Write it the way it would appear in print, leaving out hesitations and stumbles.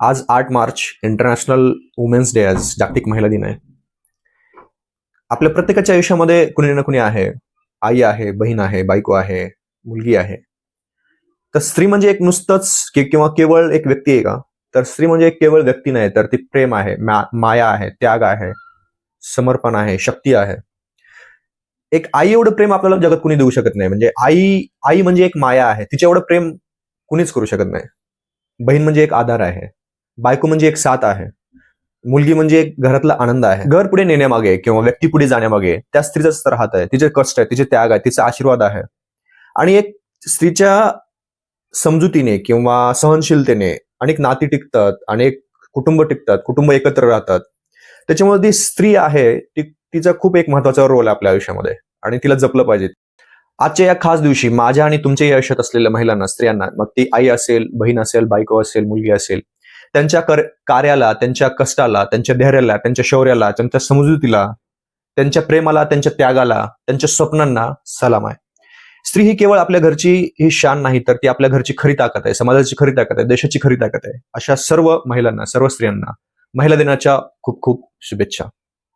आज 8 March international women's day, आज जागतिक महिला दिन आहे. आपल्या प्रत्येकाच्या आयुष्यामध्ये कुणी ना कुणी आहे. आई आहे, बहीण आहे, बायको आहे, मुलगी आहे. तर स्त्री म्हणजे एक नुसतंच किंवा केवळ एक व्यक्ती आहे का? तर स्त्री म्हणजे एक केवळ व्यक्ती नाही, तर ती प्रेम आहे, माया आहे, त्याग आहे, समर्पण आहे, शक्ती आहे. एक आई एवढं प्रेम आपल्याला जगात कुणी देऊ शकत नाही. म्हणजे आई आई म्हणजे एक माया आहे, तिच्या एवढं प्रेम कुणीच करू शकत नाही. बहीण म्हणजे एक आधार आहे, बायको म्हणजे एक साथ आहे, मुलगी म्हणजे एक घरातला आनंद आहे. घर पुढे नेण्यामागे किंवा व्यक्ती पुढे जाण्यामागे त्या स्त्रीचाच तर हात आहे, तिचे कष्ट आहे, तिचे त्याग आहे, तिचा आशीर्वाद आहे. आणि एक स्त्रीच्या समजुतीने किंवा सहनशीलतेने अनेक नाती टिकतात, अनेक कुटुंब टिकतात, कुटुंब एकत्र राहतात. त्याच्यामुळे ती स्त्री आहे, तिचा खूप एक महत्वाचा रोल आहे आपल्या आयुष्यामध्ये आणि तिला जपलं पाहिजे. आजच्या या खास दिवशी माझ्या आणि तुमच्याही आयुष्यात असलेल्या महिलांना, स्त्रियांना, मग ती आई असेल, बहीण असेल, बायको असेल, मुलगी असेल, त्यांच्या कार्याला, त्यांच्या कष्टाला, त्यांच्या धैर्याला, त्यांच्या शौर्याला, त्यांच्या समजुतीला, त्यांच्या प्रेमाला, त्यांच्या त्यागाला, त्यांच्या स्वप्नांना सलाम आहे. स्त्री ही केवळ आपल्या घरची ही शान नाही, तर ती आपल्या घरची खरी ताकद आहे, समाजाची खरी ताकद आहे, देशाची खरी ताकद आहे. अशा सर्व महिलांना, सर्व स्त्रियांना महिला दिनाच्या खूप खूप शुभेच्छा.